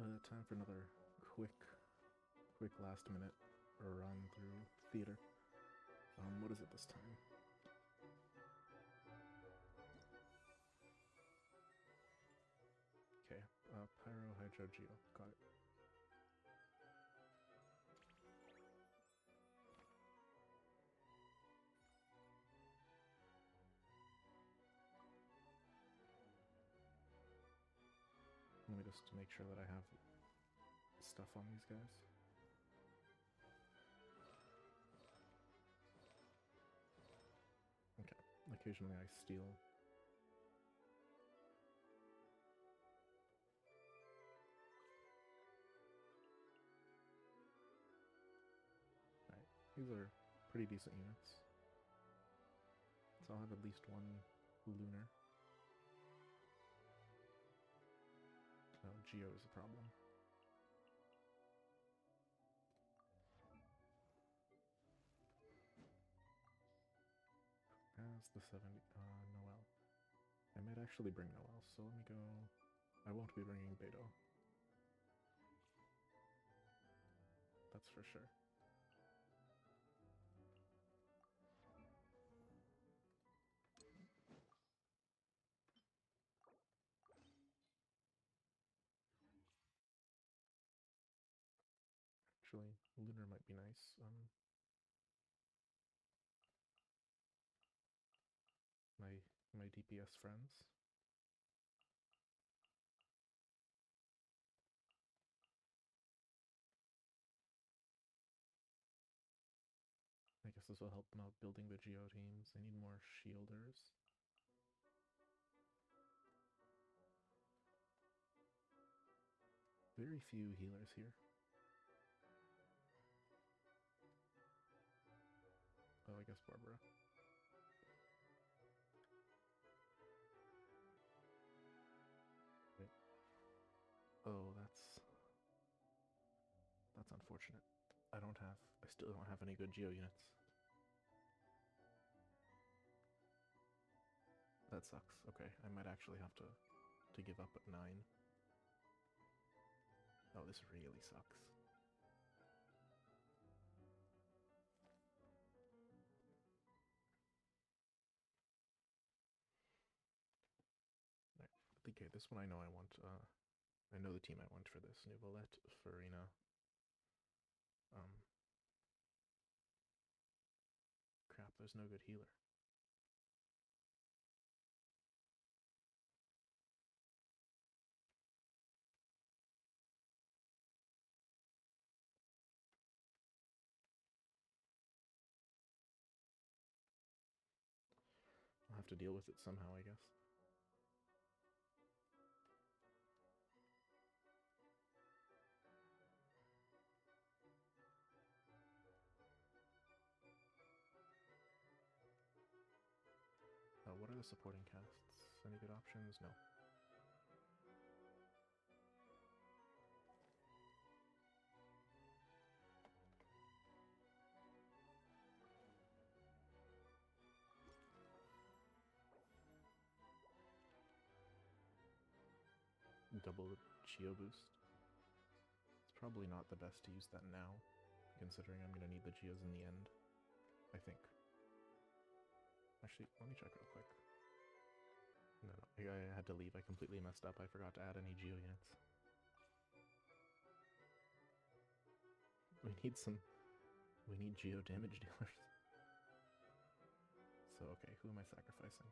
Time for another quick last minute run through theater. What is it this time? Okay, Pyro Hydro Geo, got it. Let me just make sure that I have stuff on these guys. Okay, occasionally I steal. Alright, these are pretty decent units. So I'll have at least one lunar. No, Geo is a problem. As the 70, Noel. I might actually bring Noel, so let me go. I won't be bringing Beto. That's for sure. Actually, Lunar might be nice. My DPS friends. I guess this will help them out building the Geo teams. They need more shielders. Very few healers here. Oh, I guess Barbara. Wait. Oh, that's unfortunate. I still don't have any good Geo units. That sucks. Okay, I might actually have to give up at 9. Oh, this really sucks. Right. Okay, this one I know I want. I know the team I want for this. Nuvolette, Farina. Crap, there's no good healer. I'll have to deal with it somehow, I guess. What are the supporting casts? Any good options? No. Double Geo boost. It's probably not the best to use that now, considering I'm going to need the Geos in the end, I think. Actually, let me check real quick. No, I had to leave. I completely messed up. I forgot to add any Geo units. We need Geo damage dealers. So, okay, who am I sacrificing?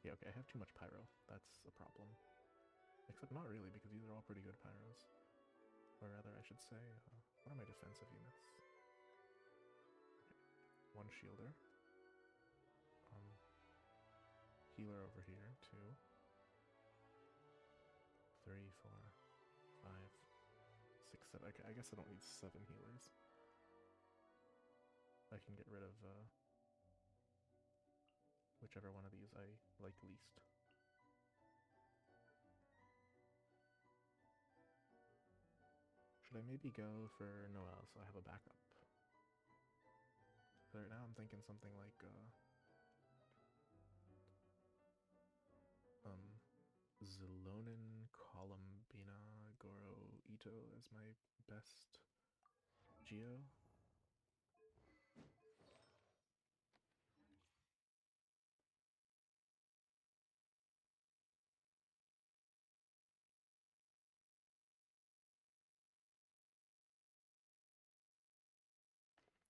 Yeah, okay, I have too much Pyro. That's a problem. Except not really, because these are all pretty good Pyros. Or rather, I should say, what are my defensive units? Okay. One Shielder. Healer over here, 2. 3, 4, 5, 6, 7. Okay, I guess I don't need 7 healers. I can get rid of whichever one of these I like least. Should I maybe go for Noel so I have a backup? Right now I'm thinking something like, Zilonin, Columbina, Goro, Ito as my best Geo.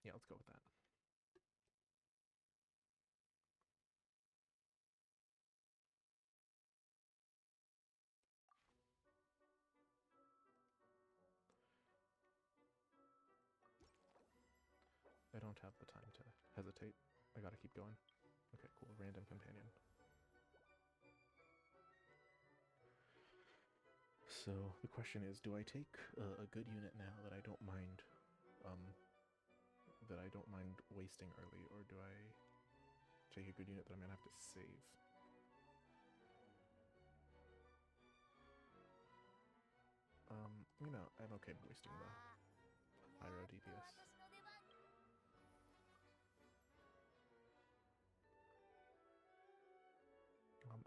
Yeah, let's go with that. I don't have the time to hesitate. I gotta keep going. Okay, cool. Random companion. So the question is, do I take a good unit now that I don't mind, wasting early, or do I take a good unit that I'm gonna have to save? I'm okay wasting the Pyro DPS.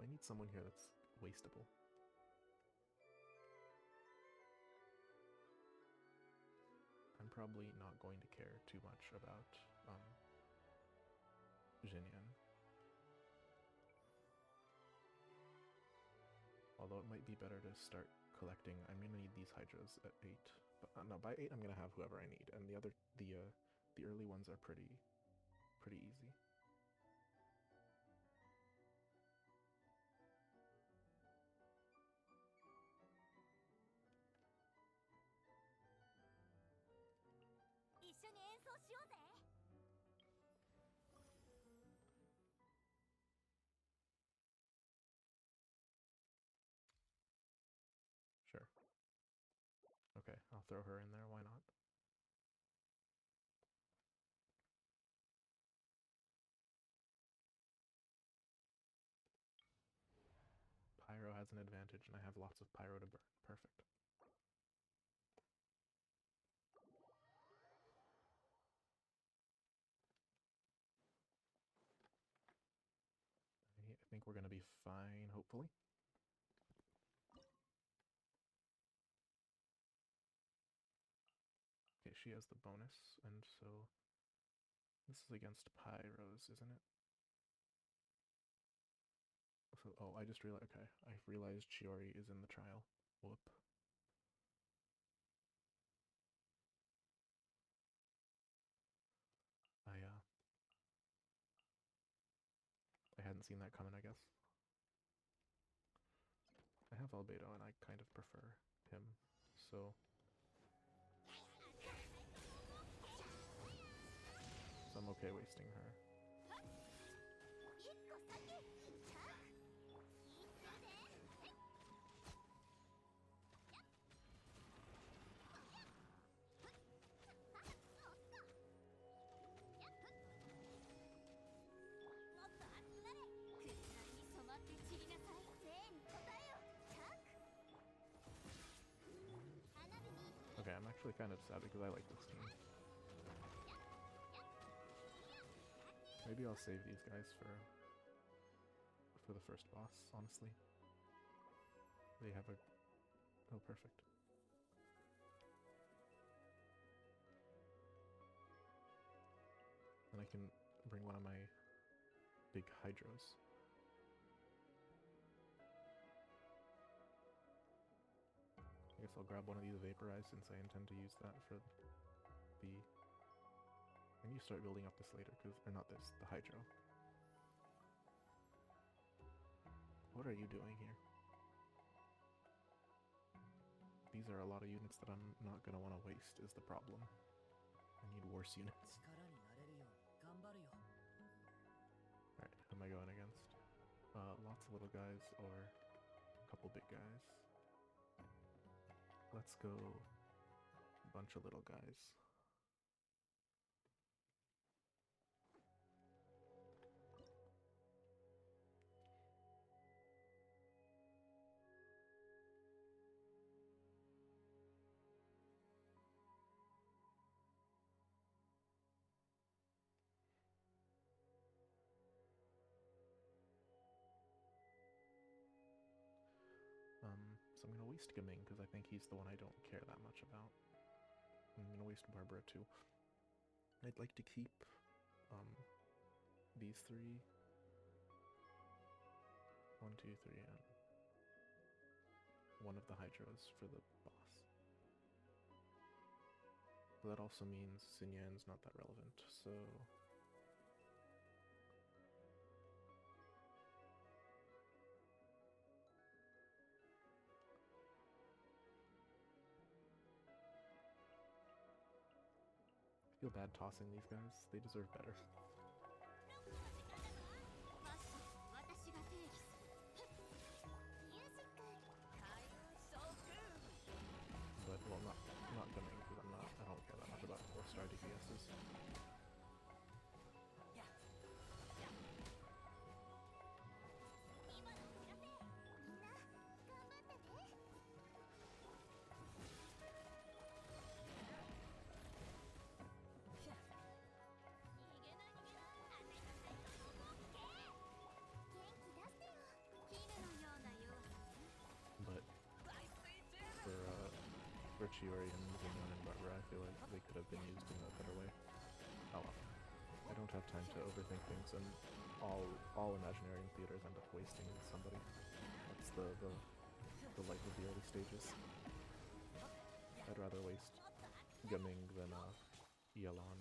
I need someone here that's wastable. I'm probably not going to care too much about Jinyan. Although it might be better to start collecting. I'm gonna need these Hydras at 8. But no, by 8 I'm gonna have whoever I need, and the early ones are pretty easy. Sure. Okay, I'll throw her in there, why not? Pyro has an advantage, and I have lots of Pyro to burn. Perfect. I think we're gonna be fine, hopefully. Okay, she has the bonus, and so this is against Pyros, isn't it? So, oh, I just realized, okay, I realized Chiori is in the trial. Whoop. I hadn't seen that coming, I guess. I have Albedo, and I kind of prefer him, so I'm okay wasting her. Okay, I'm actually kind of sad because I like this team. Maybe I'll save these guys for the first boss, honestly. They have a... oh, perfect. And I can bring one of my big Hydros. I guess I'll grab one of these Vaporize since I intend to use that for the... I need to start building up this later, because... or not this, the Hydro. What are you doing here? These are a lot of units that I'm not going to want to waste, is the problem. I need worse units. Alright, who am I going against? Lots of little guys, or a couple big guys. Let's go a bunch of little guys. So I'm gonna waste Gaming because I think he's the one I don't care that much about. I'm gonna waste Barbara too. I'd like to keep these three. 1, 2, 3, and one of the Hydras for the boss. But that also means Xinyan's not that relevant, so I feel bad tossing these guys. They deserve better. But, well, not Gaming, because I don't care that much about 4-star DPSs. For Chiori and Zinyan and Barbara, I feel like they could have been used in a better way. Oh well. I don't have time to overthink things, and all Imaginarium theaters end up wasting somebody. That's the life of the early stages. I'd rather waste Gaming than Yelan.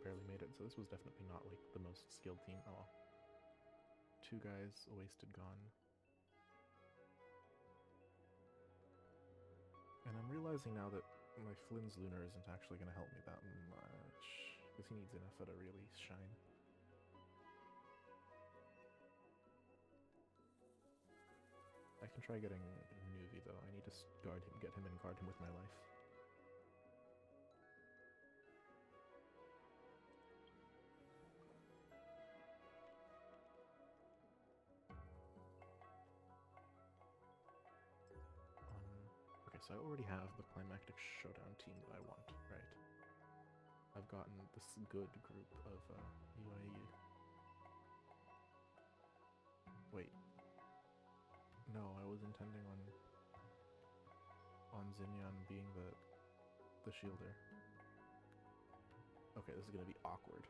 Barely made it, so this was definitely not like the most skilled team. Oh well. 2 guys wasted, gone. And I'm realizing now that my Flynn's Lunar isn't actually going to help me that much, because he needs enough to really shine. I can try getting Nuvi though. I need to get him and guard him with my life. So I already have the Climactic Showdown team that I want, right? I've gotten this good group of UAE. Wait. No, I was intending on Xinyan being the shielder. Okay, this is gonna be awkward.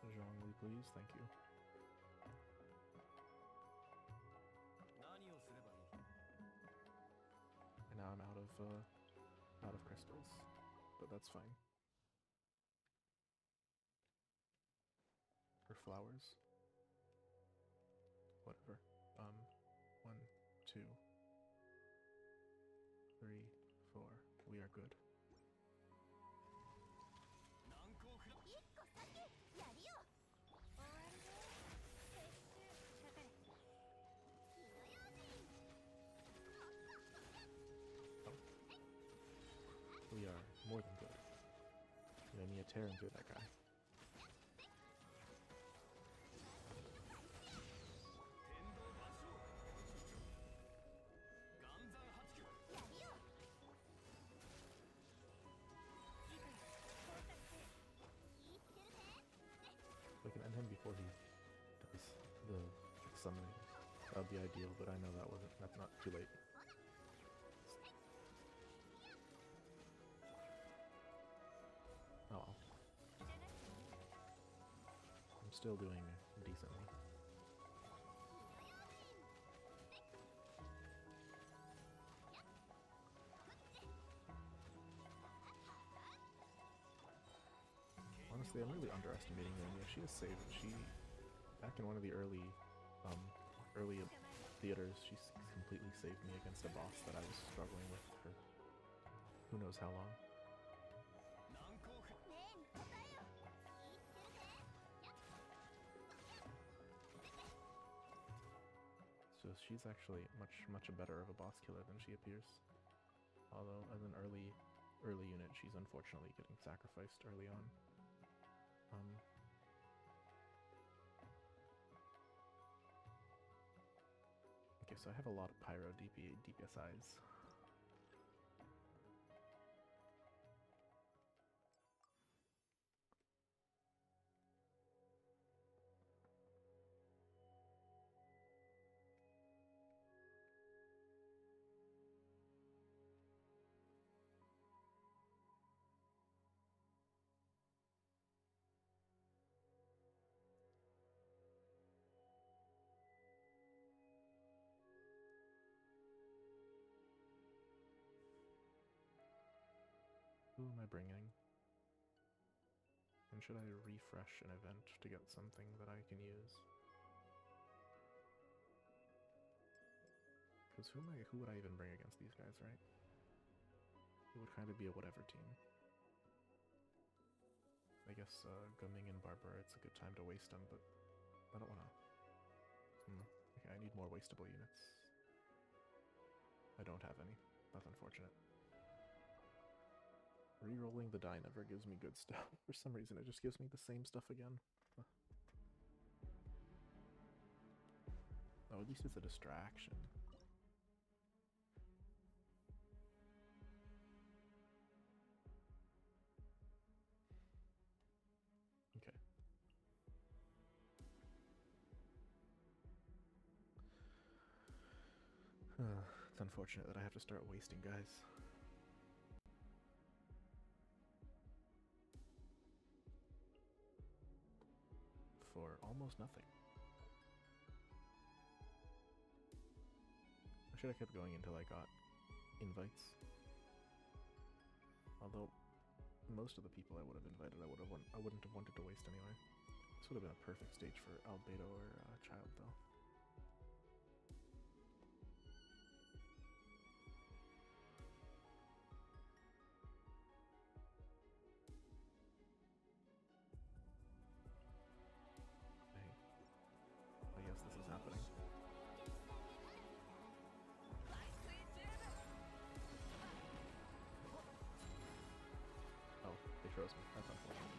Zhongli, please, thank you. And now I'm out of crystals, but that's fine. Or flowers. Whatever. 1, 2, 3, 4. We are good. We are more than good. You know, me tearing through that guy. We can end him before he does the summoning. That would be ideal, but I know that's not too late. Oh well. I'm still doing decently. Honestly, I'm really underestimating Romeo. She has saved. Back in one of the early theaters, she completely saved me against a boss that I was struggling with for who knows how long. So she's actually much better of a boss killer than she appears. Although as an early early unit, she's unfortunately getting sacrificed early on. Okay, so I have a lot of Pyro DPSIs. Who am I bringing? And should I refresh an event to get something that I can use? Because who would I even bring against these guys, right? It would kind of be a whatever team. I guess Gumming and Barbara, it's a good time to waste them, but I don't want to. Okay, I need more wastable units. I don't have any. That's unfortunate. Rerolling the die never gives me good stuff. For some reason, it just gives me the same stuff again. Oh, at least it's a distraction. Okay. It's unfortunate that I have to start wasting guys. For almost nothing. I should have kept going until I got invites. Although most of the people I would have invited, I wouldn't have wanted to waste anyway. This would have been a perfect stage for Albedo or Child, though. I guess this is happening. Oh, they froze me. That's unfortunate.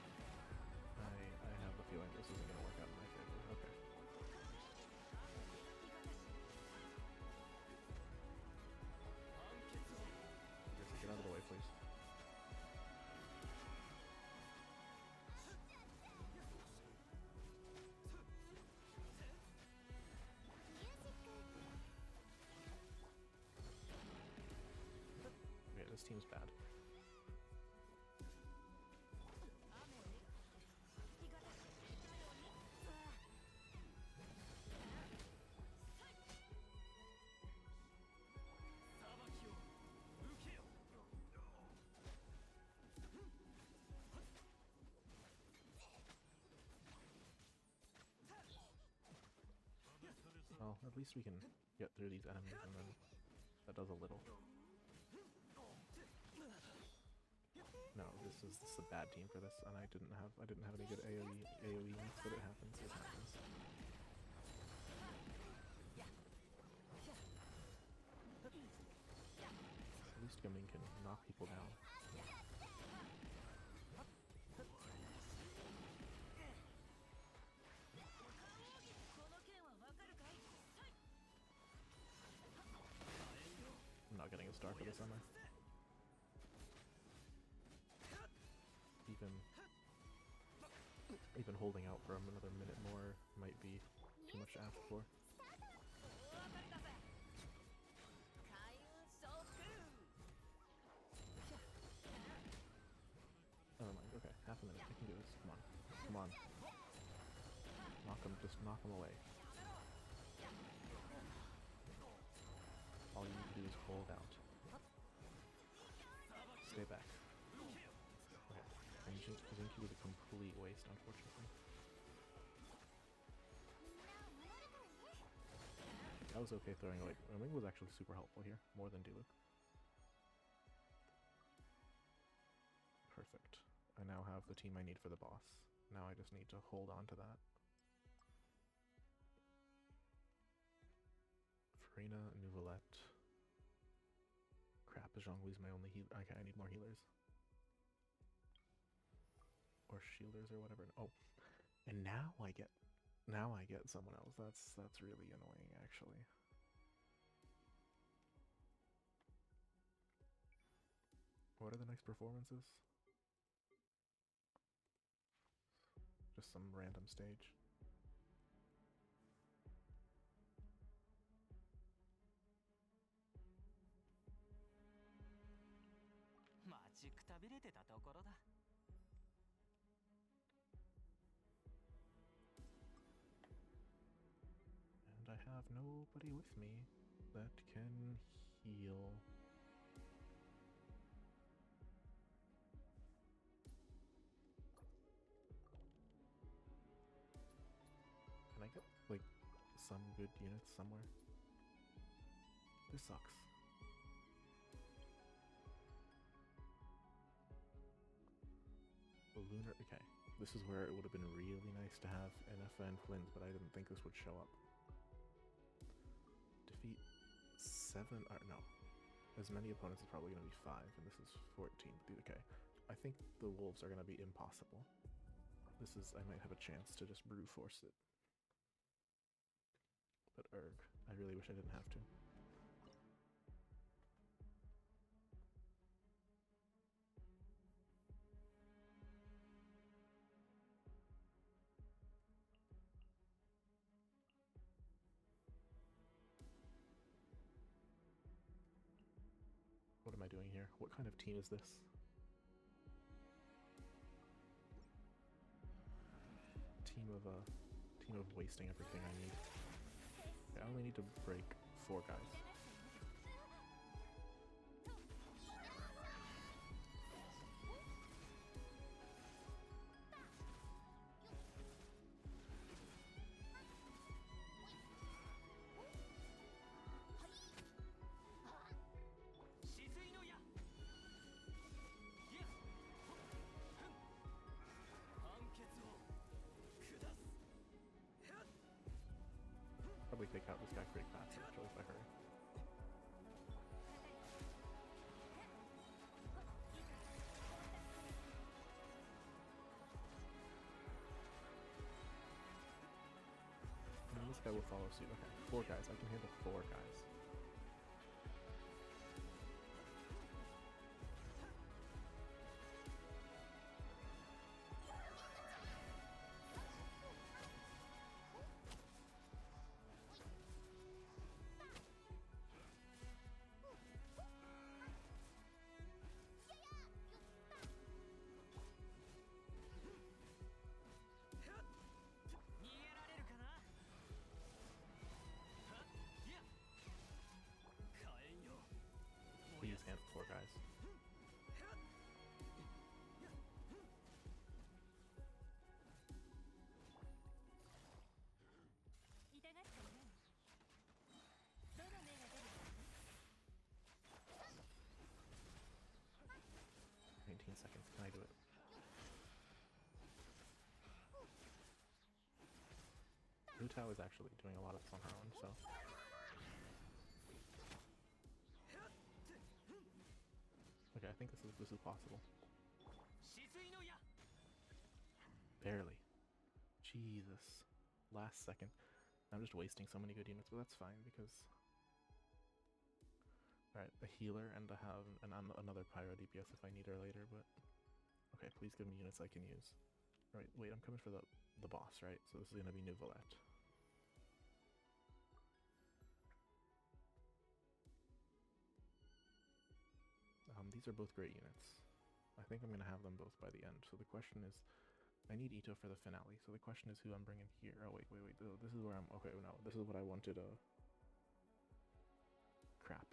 I have the feeling this isn't going to work out in my favor. Okay. Get out of the way, please. Okay, this team's bad. Well, at least we can get through these enemies, and then that does a little. No, this is a bad team for this, and I didn't have any good AoE units, but it happens. It happens. At least Gumming can knock people down. I'm not getting a star for this, am I? Even holding out for another minute more might be too much to ask for. Never mind, okay, half a minute, I can do this, come on, come on. Just knock him away. All you need to do is hold out. Stay back. Okay, and Zinky was a complete waste, unfortunately. I was okay throwing away. Wing was actually super helpful here, more than Diluc. Perfect. I now have the team I need for the boss. Now I just need to hold on to that. Farina, Nouvelette. Crap, Zhonghui's my only healer. Okay, I need more healers. shielders or whatever. Oh, and now I get someone else. That's really annoying, actually. What are the next performances? Just some random stage. And I have nobody with me that can heal. Can I get, like, some good units somewhere? This sucks. The lunar, okay. This is where it would have been really nice to have NF and Flint, but I didn't think this would show up. Defeat 7, or no. As many opponents is probably going to be 5, and this is 14. Okay. I think the wolves are going to be impossible. This is, I might have a chance to just brute force it. But erg, I really wish I didn't have to. What am I doing here? What kind of team is this? Team of wasting everything I need. Okay, I only need to break 4 guys. Probably take out this guy pretty fast actually if I hurry. And this guy will follow suit. Okay, 4 guys. I can handle 4 guys. Please handle 4 guys. Seconds. Can I do it? Lutao is actually doing a lot of this on her own, so. Okay, I think this is possible. Barely. Jesus. Last second. I'm just wasting so many good units, but that's fine because. Alright, a healer and I have another pyro DPS if I need her later, but. Okay, please give me units I can use. Right, wait, I'm coming for the boss, right? So this is gonna be New Valette. These are both great units. I think I'm gonna have them both by the end. So the question is, I need Ito for the finale. So the question is who I'm bringing here. Oh wait. Oh, this is where I'm. Okay, no, this is what I wanted. Crap.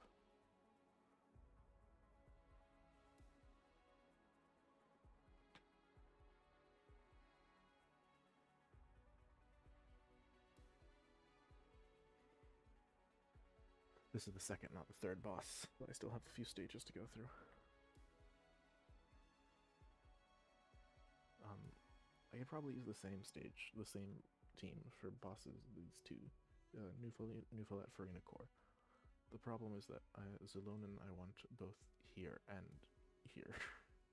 This is the second, not the third boss. But I still have a few stages to go through. I could probably use the same stage, the same team for bosses, these two. New Valette, Farina Core. The problem is that Zelonin I want both here and here,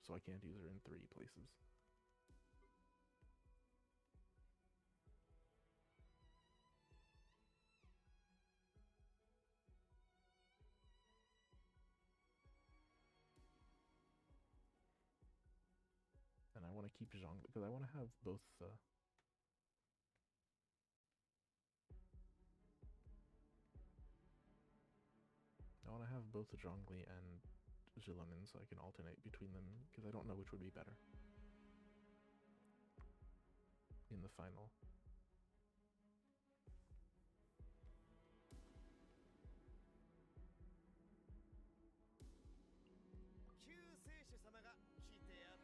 so I can't use her in 3 places. keep Zhong because I want to have both. I want to have both Zhongli and Zilonin so I can alternate between them because I don't know which would be better in the final.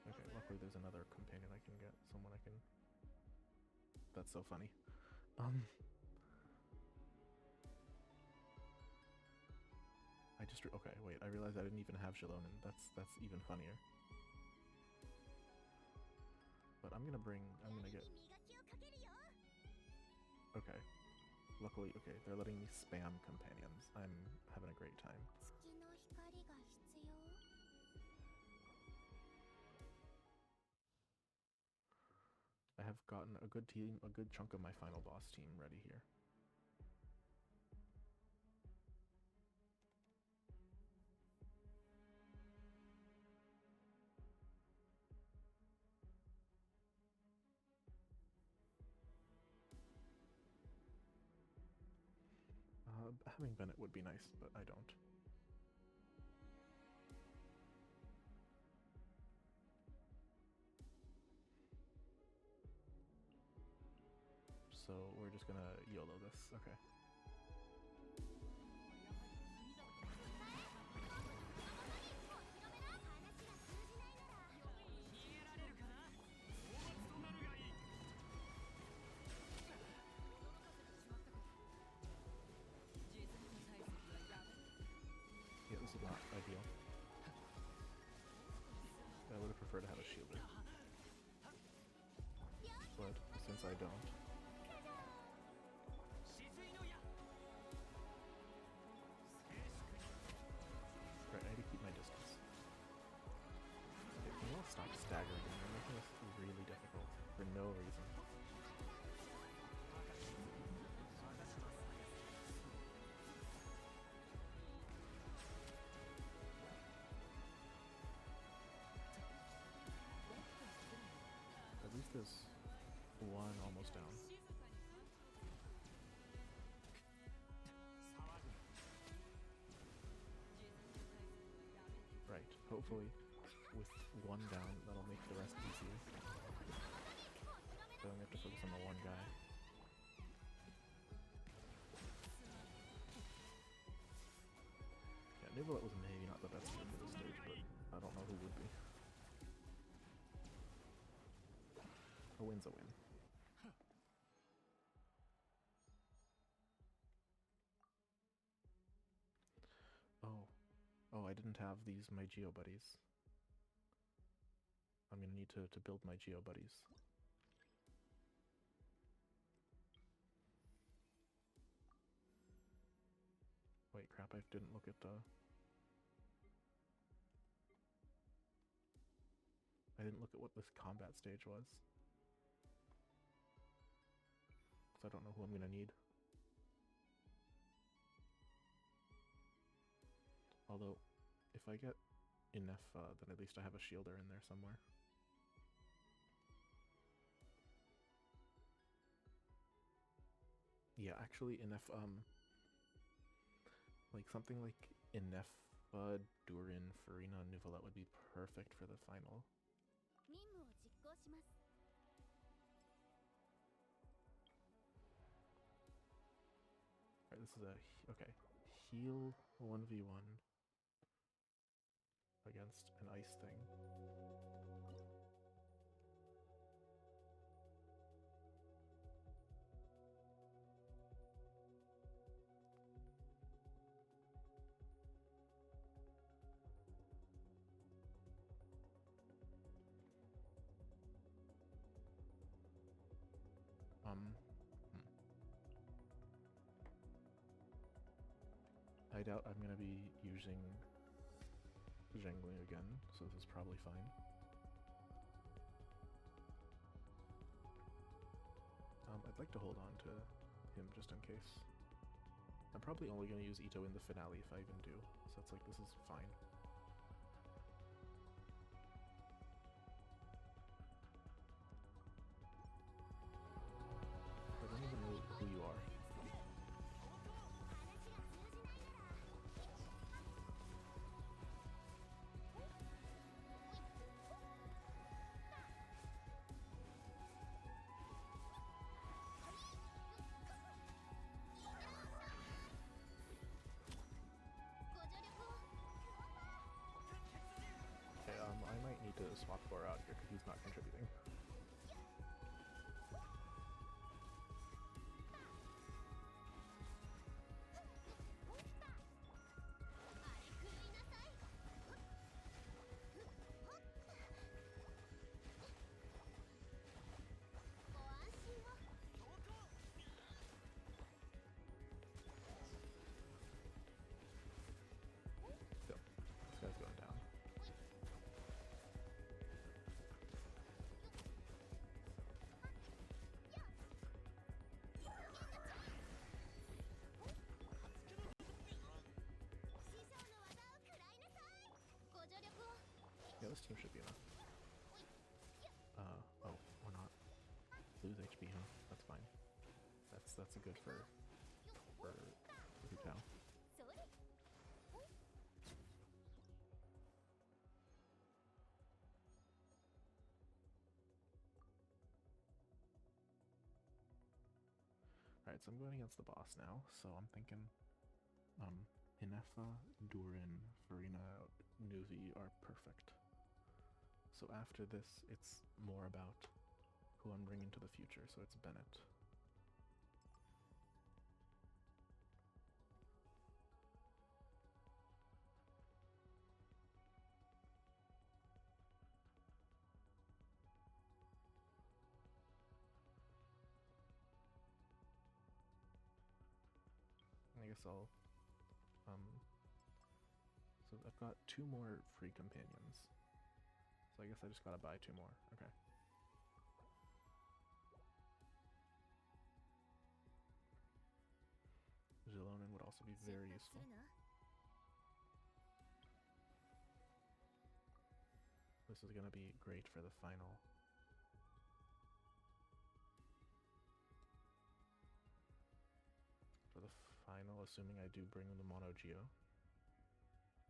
Okay, luckily there's another companion I can get, someone I can... That's so funny. Okay, wait, I realized I didn't even have Zilonin. That's even funnier. But I'm gonna get... Okay. Luckily, okay, they're letting me spam companions. I'm having a great time. I have gotten a good team, a good chunk of my final boss team ready here. Having Bennett would be nice, but I don't. So we're just gonna YOLO this, okay. Yeah, this is not ideal. I would have preferred to have a shielder. But since I don't... Right, I need to keep my distance. Okay, can you all stop staggering? You're making this really difficult for no reason. At least there's one almost down. Right, hopefully with one down that'll make the rest easier. So we have to focus on the one guy. Yeah, Nivolet was maybe not the best hero for this stage, but I don't know who would be. A win's a win. Oh, I didn't have my Geo buddies. I'm gonna need to build my Geo buddies. Wait, crap, I didn't look at I didn't look at what this combat stage was. So I don't know who I'm gonna need. Although, if I get enough, then at least I have a shielder in there somewhere. Yeah, actually, enough, like something like enough, Durin, Farina, Nuvolet would be perfect for the final. Alright, this is okay. Heal 1v1 against an ice thing. I doubt I'm gonna be using Zhengli again, so this is probably fine. I'd like to hold on to him just in case. I'm probably only gonna use Ito in the finale if I even do, so it's like this is fine. just swap Goro out here because he's not contributing. This guy's going down. Yeah, this team should be enough. Oh, or not. Lose HP, huh? That's fine. That's a good for Hu Tao. Alright, so I'm going against the boss now, so I'm thinking Inefa, Durin, Farina, Nuvi are perfect. So after this, it's more about who I'm bringing to the future, so it's Bennett. I guess I'll, so I've got 2 more free companions. So I guess I just gotta buy 2 more, okay. Zilonin would also be very useful. This is gonna be great for the final. For the final, assuming I do bring the Mono Geo.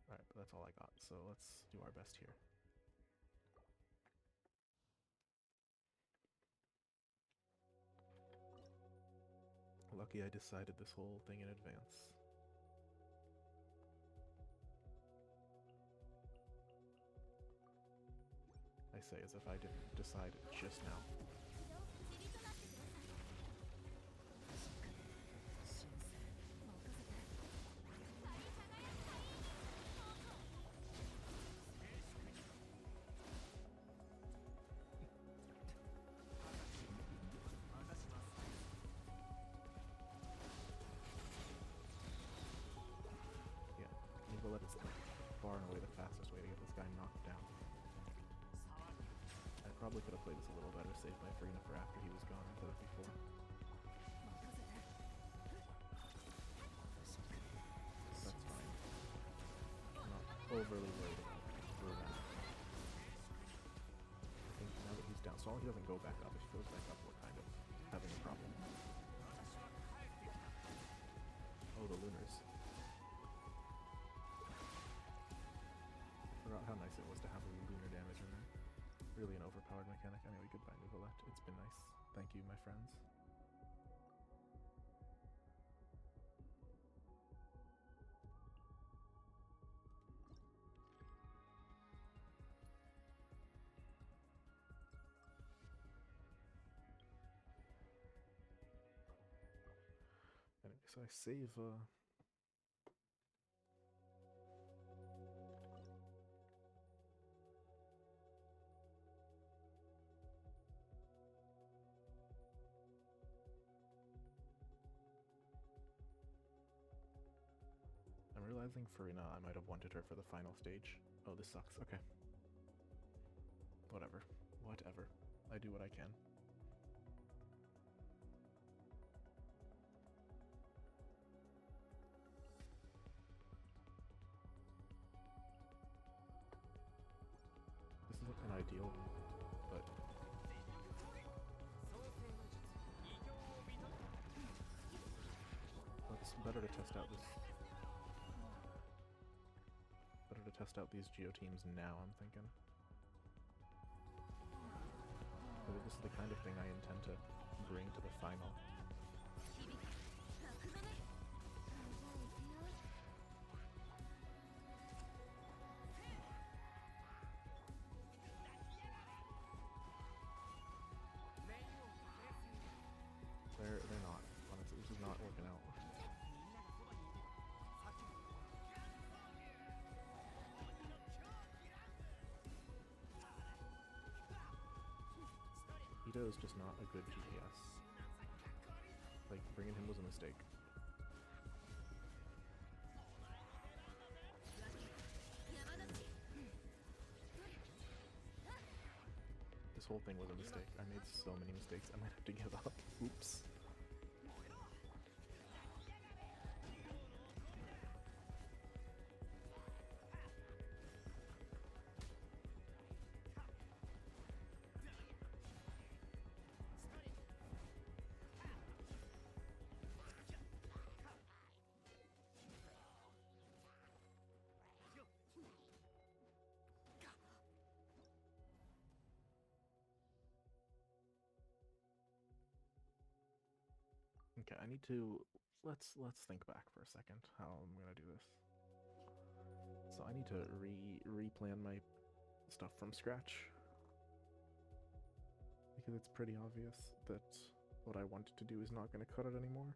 Alright, but that's all I got, so let's do our best here. Lucky I decided this whole thing in advance. I say as if I didn't decide just now. Nicolette is far and away the fastest way to get this guy knocked down. I probably could have played this a little better, saved my Farina for after he was gone instead of before. That's fine. I'm not overly worried about that. I think now that he's down, so long as he doesn't go back up, if he goes back up, we're kind of having a problem. Oh, the Lunars. Forgot how nice it was to have a lunar damage in there. Really an overpowered mechanic. Anyway, goodbye, Nicolette. It's been nice. Thank you, my friends. Anyway, so I save I'm realizing Farina, I might have wanted her for the final stage. Oh, this sucks. Okay. Whatever. Whatever. I do what I can. This isn't an ideal, but it's better to test out this. Better to test out these Geo teams now, I'm thinking. Because this is the kind of thing I intend to bring to the final. Ito is just not a good GPS. Like, bringing him was a mistake. This whole thing was a mistake. I made so many mistakes, I might have to give up. Oops. Okay, I need to let's think back for a second how I'm gonna do this. So I need to replan my stuff from scratch because it's pretty obvious that what I wanted to do is not going to cut it anymore.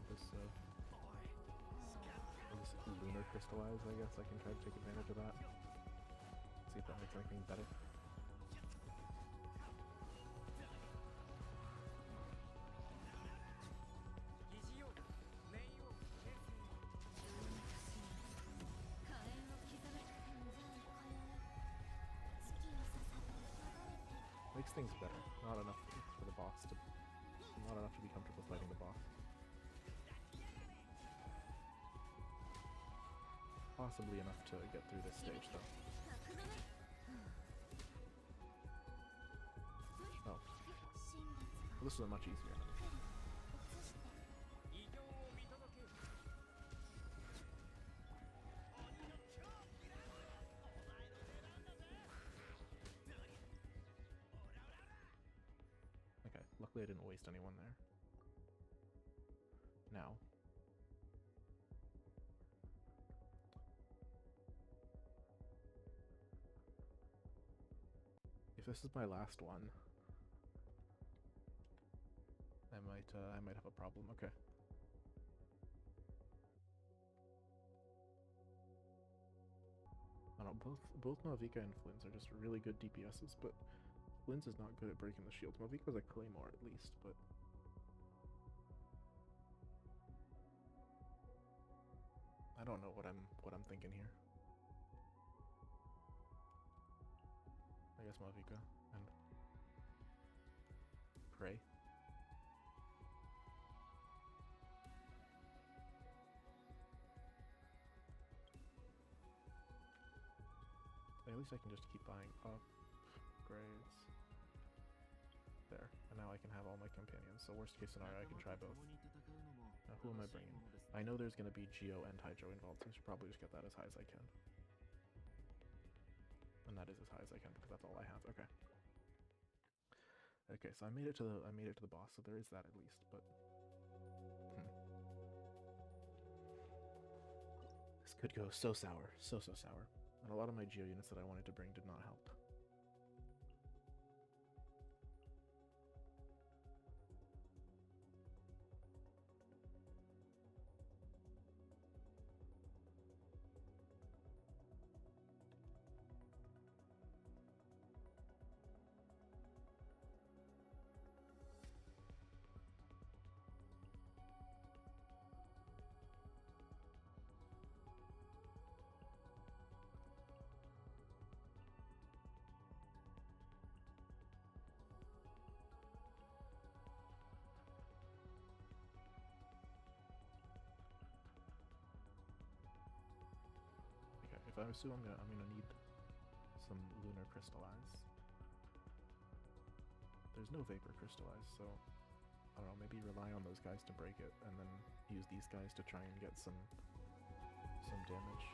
This lunar crystallize, I guess I can try to take advantage of that. See if that makes anything better. Makes things better. Not enough for the boss to... Not enough to be comfortable fighting the boss. Possibly enough to get through this stage, though. Oh. Well, this is much easier. Okay, luckily I didn't waste anyone there. Now. If this is my last one, I might have a problem. Okay. I don't know, both Malvika and Flynn's are just really good DPSs, but Flynn's is not good at breaking the shields. Malvika's a claymore at least, but I don't know what I'm thinking here. I guess Malvika and Prey. At least I can just keep buying upgrades. There, and now I can have all my companions. So worst case scenario, I can try both. Now who am I bringing? I know there's going to be Geo and Hydro involved, so I should probably just get that as high as I can. And that is as high as I can because that's all I have. Okay. Okay, so I made it to the boss, so there is that at least, but this could go so sour, so sour. And a lot of my Geo units that I wanted to bring did not help. If I assume I'm gonna need some lunar crystallize. There's no vapor crystallize, so I don't know, maybe rely on those guys to break it and then use these guys to try and get some damage.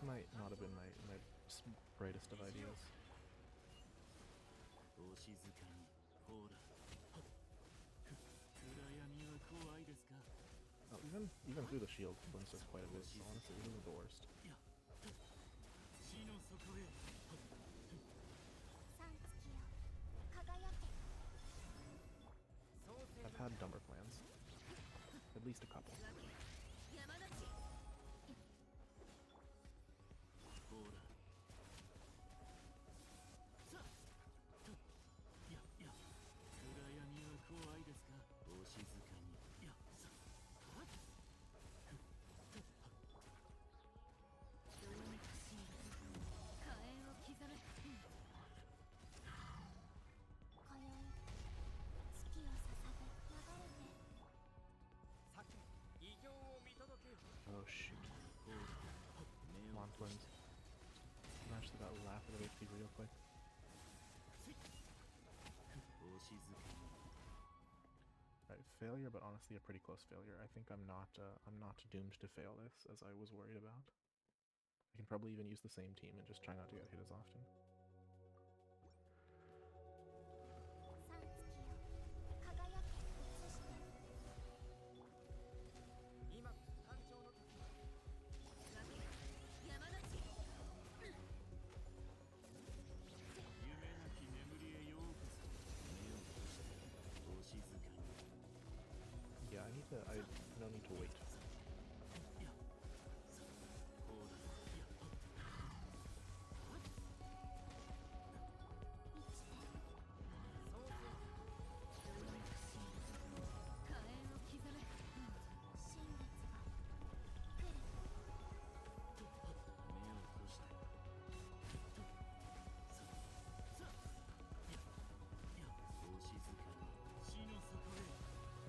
might not have been my brightest of ideas. Oh, even through the shield, Flynn does quite a bit, so honestly, it isn't the worst. I've had dumber plans. At least a couple. Oh shoot. Come on, Flint. Smash that laugh at the HP real quick. Right, failure, but honestly a pretty close failure. I think I'm not doomed to fail this, as I was worried about. I can probably even use the same team and just try not to get hit as often. Yeah, I don't need to wait.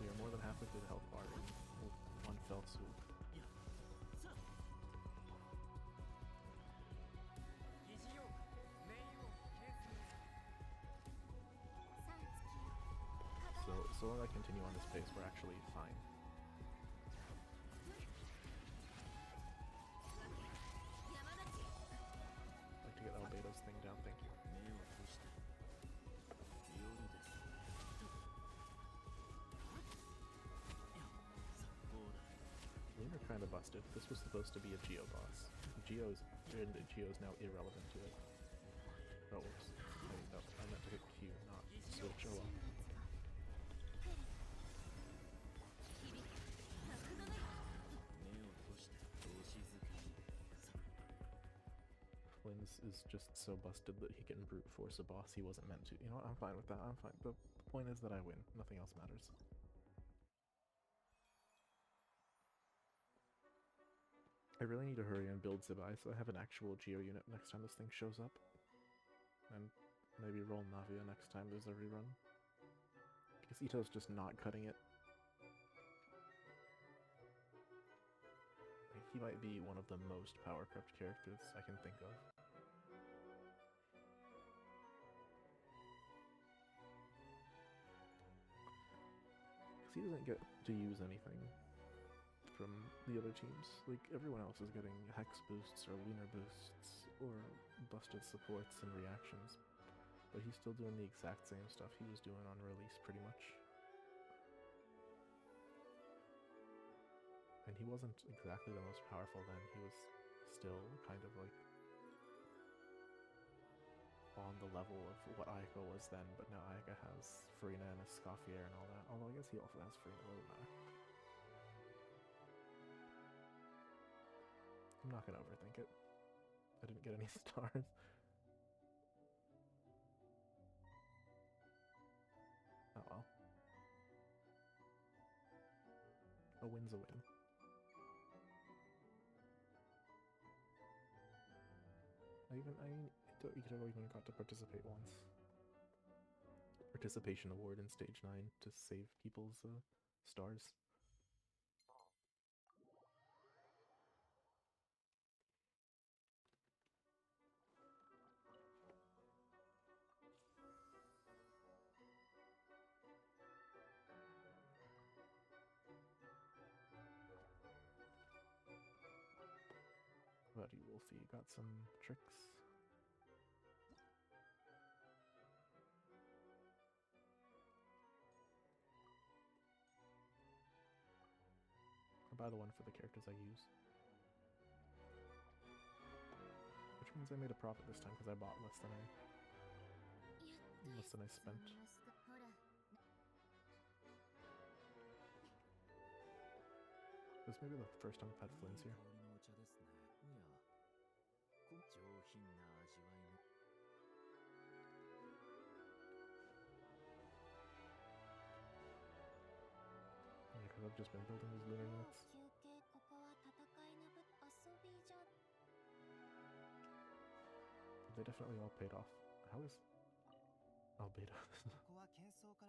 We are more than halfway through the health bar in one fell swoop. So long as I continue on this pace, we're actually fine. I'd like to get Albedo's thing down, thank you. Lunar kinda busted. This was supposed to be a Geo boss. Geo's now irrelevant to it. Oh, whoops. I meant to hit Q, not switch. Oh well. Flynn is just so busted that he can brute force a boss he wasn't meant to. You know what? I'm fine with that. I'm fine. The point is that I win. Nothing else matters. I really need to hurry and build Zibai so I have an actual Geo unit next time this thing shows up. And maybe roll Navia next time there's a rerun. Because Ito's just not cutting it. Like, he might be one of the most power crept characters I can think of. He doesn't get to use anything from the other teams. Like, everyone else is getting hex boosts or lunar boosts or busted supports and reactions, but he's still doing the exact same stuff he was doing on release pretty much. And he wasn't exactly the most powerful then. He was still kind of like on the level of what Ayaka was then, but now Ayaka has Farina and Escoffier and all that. Although I guess he also has Farina, it doesn't matter. I'm not gonna overthink it. I didn't get any stars. Oh well. A win's a win. Ito even got to participate once. Participation award in stage 9 to save people's stars. What about you, Wolfie? You got some tricks? I'll buy the one for the characters I use. Which means I made a profit this time because I bought less than I spent. This may be the first time I've had Flynn's here. Yeah, because I've just been building these lunar units. They definitely all paid off. How is Albedo?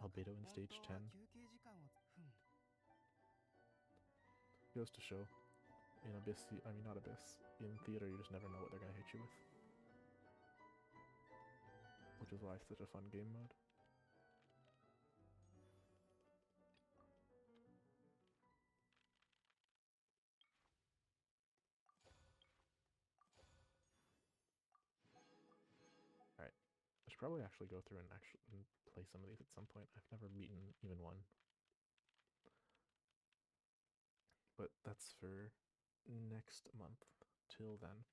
Albedo in stage 10. Goes to show, in Abyss, I mean not Abyss, in theater you just never know what they're gonna hit you with. Which is why it's such a fun game mode. Alright, I should probably actually go through and play some of these at some point. I've never beaten even one. But that's for next month. Till then.